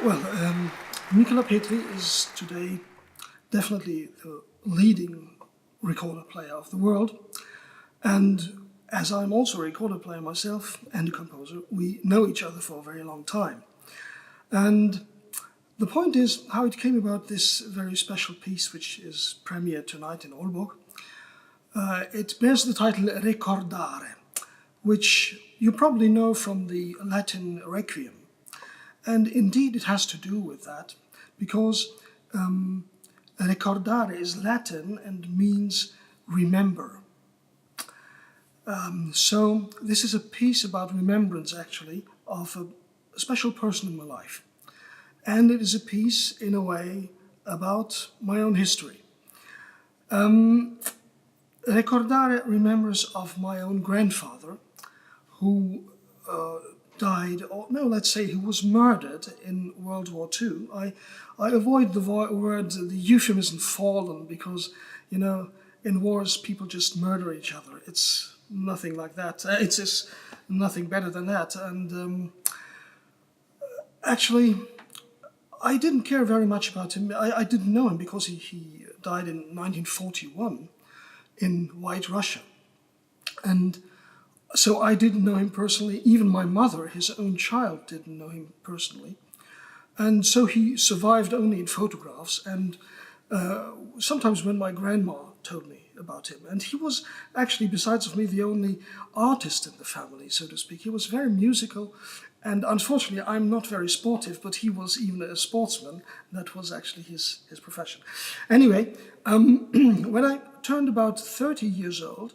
Well, Michala Petri is today definitely the leading recorder player of the world. And as I'm also a recorder player myself and a composer, we know each other for a very long time. And the point is how it came about this very special piece, which is premiered tonight in Ålborg. It bears the title Recordare, which you probably know from the Latin Requiem. And indeed it has to do with that, because recordare is Latin and means remember. So this is a piece about remembrance, actually, of a special person in my life. And it is a piece, in a way, about my own history. Recordare remembers of my own grandfather, who died, or no, let's say he was murdered in World War II. I avoid the word, the euphemism fallen, because, you know, in wars people just murder each other. It's nothing like that. It's just nothing better than that. And actually, I didn't care very much about him. I didn't know him because he died in 1941 in White Russia. And so I didn't know him personally. Even my mother, his own child, didn't know him personally. And so he survived only in photographs. And sometimes when my grandma told me about him, and he was actually, besides of me, the only artist in the family, so to speak. He was very musical. And unfortunately, I'm not very sportive, but he was even a sportsman. That was actually his profession. Anyway, when I turned about 30 years old,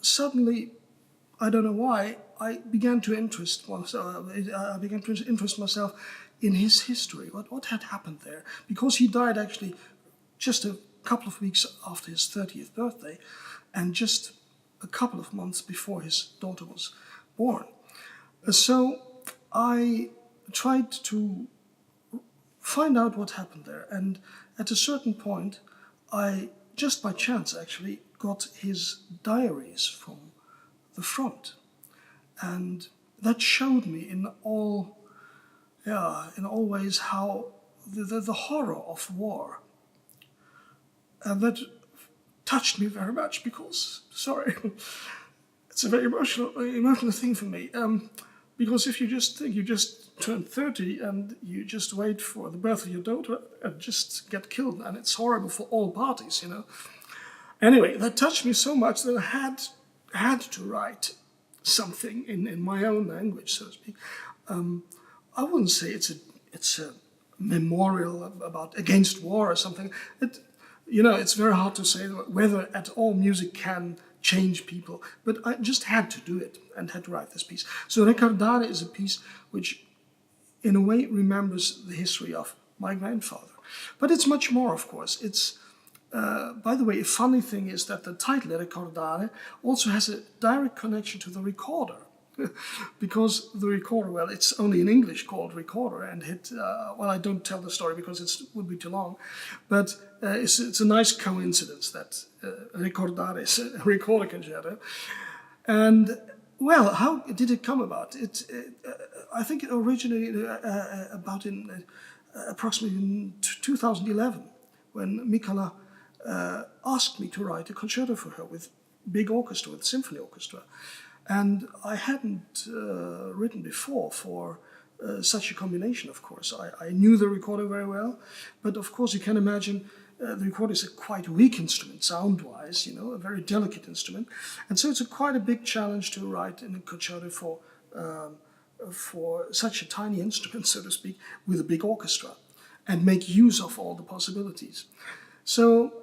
suddenly, I don't know why, I began to interest myself in his history. What had happened there? Because he died actually just a couple of weeks after his 30th birthday, and just a couple of months before his daughter was born. So I tried to find out what happened there, and at a certain point, I, just by chance actually, got his diaries from the front, and that showed me in all ways how the horror of war, and that touched me very much because, sorry, it's a very emotional thing for me. Because if you just think you just turned 30 and you just wait for the birth of your daughter and just get killed, and it's horrible for all parties, you know. Anyway, that touched me so much that I had to write something in my own language, so to speak. I wouldn't say it's a memorial about against war or something. It's very hard to say whether at all music can change people, but I just had to do it and had to write this piece. So Recordare is a piece which, in a way, remembers the history of my grandfather. But it's much more, of course. It's, by the way, a funny thing is that the title Recordare also has a direct connection to the recorder. Because the recorder, well, it's only in English called recorder, and I don't tell the story because it would be too long, but it's a nice coincidence that Recordare is a recorder concerto. And, well, how did it come about? I think it originated about in approximately in 2011, when Michala asked me to write a concerto for her with big orchestra, with symphony orchestra. And I hadn't written before for such a combination, of course. I knew the recorder very well, but of course you can imagine the recorder is a quite weak instrument, sound-wise, you know, a very delicate instrument. And so it's quite a big challenge to write in a concerto for such a tiny instrument, so to speak, with a big orchestra, and make use of all the possibilities. So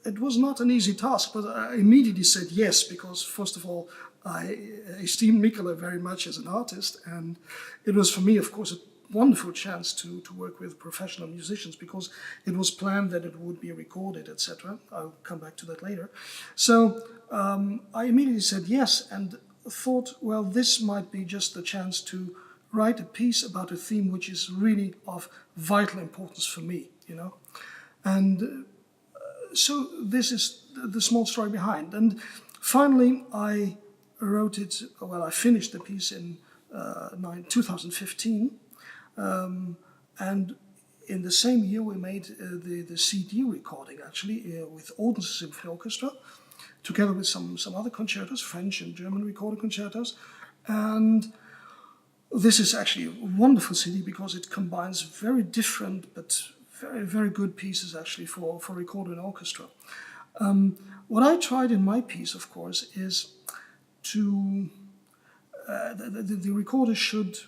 it was not an easy task, but I immediately said yes, because first of all, I esteem Michala very much as an artist, and it was for me, of course, a wonderful chance to work with professional musicians, because it was planned that it would be recorded, etc. I'll come back to that later. So I immediately said yes, and thought, well, this might be just the chance to write a piece about a theme which is really of vital importance for me, you know. And so this is the small story behind. And finally, I wrote it, well, I finished the piece in 2015, And in the same year, we made the CD recording, actually, with Odense Symphony Orchestra, together with some other concertos, French and German recorded concertos. And this is actually a wonderful CD because it combines very different but very, very good pieces, actually, for recorded orchestra. What I tried in my piece, of course, is to... the recorder should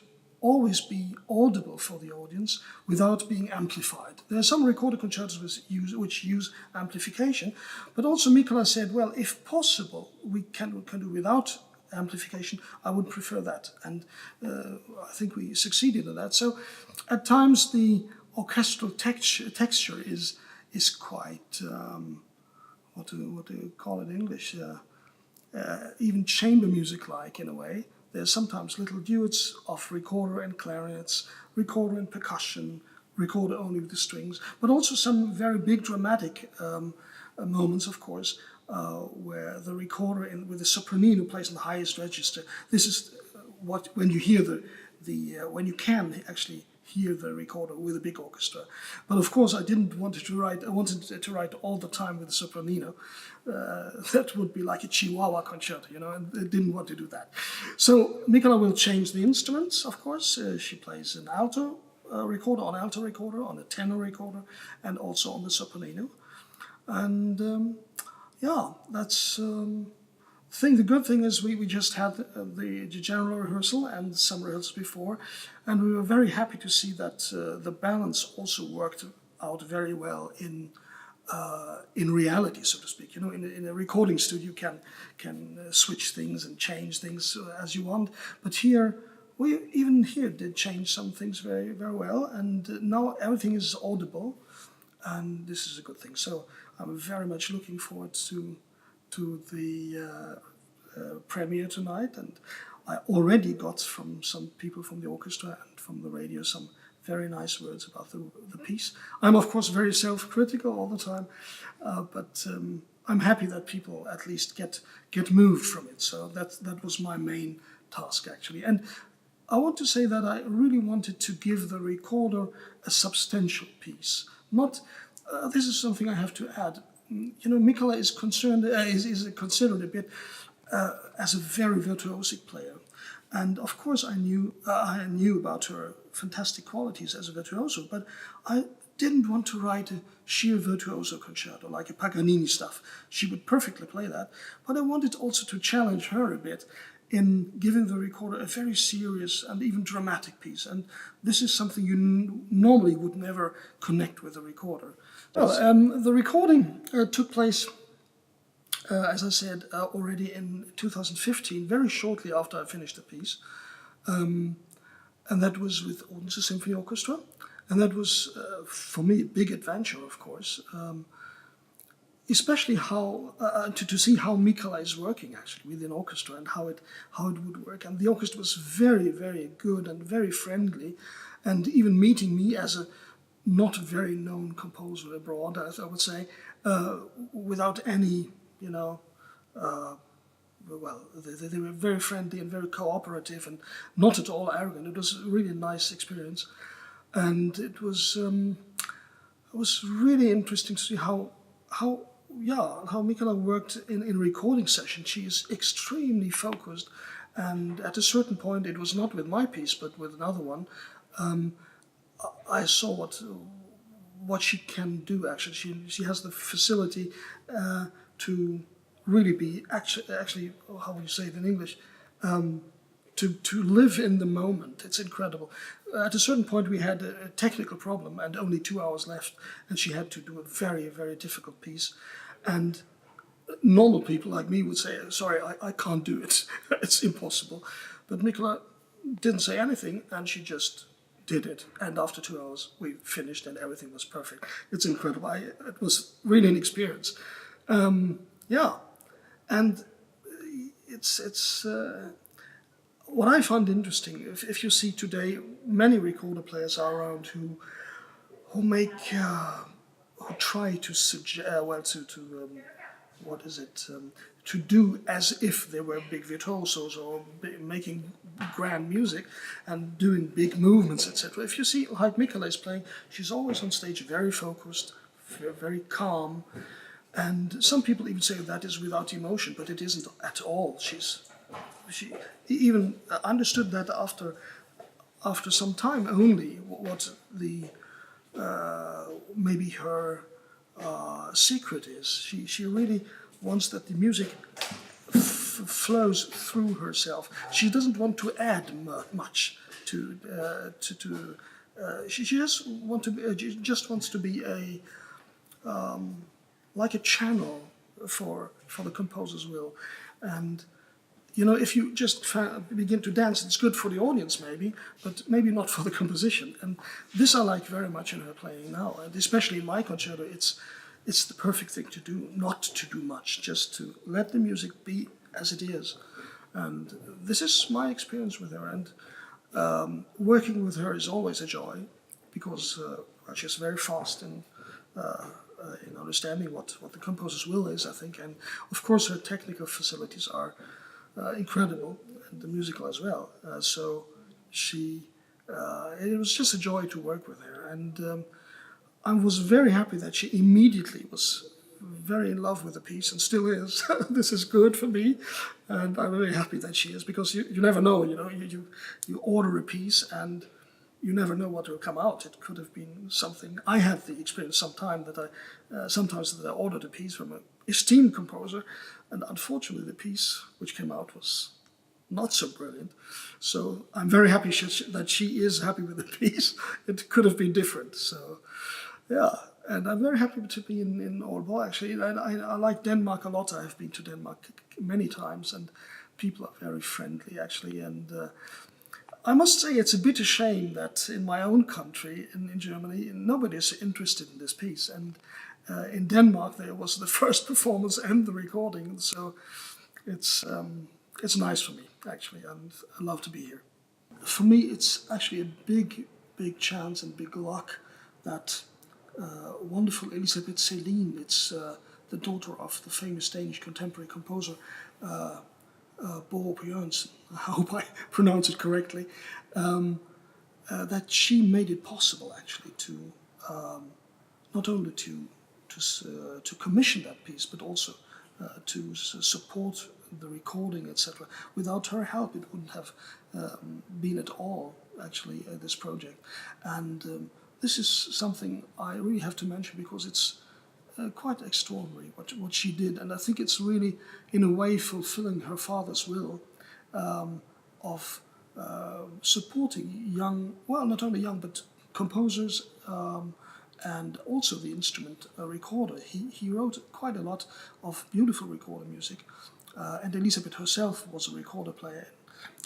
always be audible for the audience without being amplified. There are some recorded concertos which use amplification, but also Michala said, well, if possible, we can do without amplification. I would prefer that, and I think we succeeded in that. So at times the orchestral texture is quite, what do you call it in English, even chamber music-like in a way. There's sometimes little duets of recorder and clarinets, recorder and percussion, recorder only with the strings, but also some very big dramatic moments, of course, where the recorder with the sopranino plays in the highest register. This is when you hear when you can actually hear the recorder with a big orchestra. But of course, I wanted to write all the time with the sopranino. That would be like a Chihuahua concerto, and I didn't want to do that. So Michala will change the instruments, of course. She plays an alto recorder, on a tenor recorder, and also on the sopranino. And that's... the good thing is we just had the general rehearsal and some rehearsals before, and we were very happy to see that the balance also worked out very well in reality, so to speak. In a recording studio, you can switch things and change things as you want, but here we did change some things very, very well, and now everything is audible, and this is a good thing. So I'm very much looking forward to the premiere tonight, and I already got from some people from the orchestra and from the radio some very nice words about the piece. I'm of course very self-critical all the time, but I'm happy that people at least get moved from it. So that was my main task, actually. And I want to say that I really wanted to give the recorder a substantial piece. Not this is something I have to add. Michala is considered a bit as a very virtuosic player, and of course I knew about her fantastic qualities as a virtuoso, but I didn't want to write a sheer virtuoso concerto like a Paganini stuff. She would perfectly play that, but I wanted also to challenge her a bit in giving the recorder a very serious and even dramatic piece, and this is something you normally would never connect with a recorder. Well, the recording took place, as I said, already in 2015, very shortly after I finished the piece. And that was with Odense Symphony Orchestra. And that was, for me, a big adventure, of course. Especially how to see how Michala is working, actually, with an orchestra and how it would work. And the orchestra was very, very good and very friendly. And even meeting me as a not very known composer abroad, as I would say, without any, they were very friendly and very cooperative and not at all arrogant. It was really a nice experience, and it was really interesting to see how Michala worked in recording session. She is extremely focused, and at a certain point, it was not with my piece but with another one. I saw what she can do. Actually, she has the facility to really be actually how would you say it in English? To live in the moment. It's incredible. At a certain point, we had a technical problem and only 2 hours left, and she had to do a very, very difficult piece. And normal people like me would say, "Sorry, I can't do it. It's impossible." But Michala didn't say anything, and she just did it, and after 2 hours we finished and everything was perfect. It's incredible. It was really an experience. And it's what I find interesting. If you see today, many recorder players are around who try to what is it, to do as if they were big virtuosos or making grand music and doing big movements, etc. If you see like Michala is playing, she's always on stage very focused, very calm, and some people even say that is without emotion, but it isn't at all. She even understood that after some time only, what the maybe her secret is. She really wants that the music flows through herself. She doesn't want to add much to. She just wants to be a like a channel for the composer's will, and. You know, if you just begin to dance, it's good for the audience maybe, but maybe not for the composition. And this I like very much in her playing now, and especially in my concerto, it's the perfect thing to do, not to do much, just to let the music be as it is. And this is my experience with her, and working with her is always a joy, because she's very fast in understanding what the composer's will is, I think, and of course her technical facilities are incredible, and the musical as well. So it was just a joy to work with her, and I was very happy that she immediately was very in love with the piece and still is. This is good for me, and I'm very happy that she is, because you never know. You know, you order a piece and you never know what will come out. It could have been something. I had the experience sometimes that I ordered a piece from an esteemed composer, and unfortunately the piece which came out was not so brilliant. So I'm very happy that she is happy with the piece. It could have been different. So yeah, and I'm very happy to be in Ålborg actually. I like Denmark a lot. I have been to Denmark many times, and people are very friendly actually, and I must say it's a bit a shame that in my own country, in Germany, nobody is interested in this piece. And in Denmark, there was the first performance and the recording, so it's nice for me, actually, and I love to be here. For me, it's actually a big chance and big luck that wonderful Elisabet Selin, it's the daughter of the famous Danish contemporary composer, Borup-Jørgensen, I hope I pronounce it correctly, that she made it possible actually to not only to commission that piece, but also to support the recording, etc. Without her help, it wouldn't have been at all actually this project. And this is something I really have to mention, because it's quite extraordinary what she did, and I think it's really, in a way, fulfilling her father's will of supporting young, well, not only young, but composers and also the instrument recorder. He wrote quite a lot of beautiful recorder music, and Elisabet herself was a recorder player,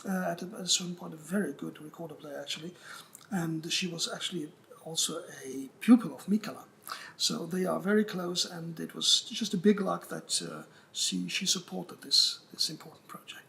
at a certain point a very good recorder player actually, and she was actually also a pupil of Michala. So they are very close, and it was just a big luck that she supported this important project.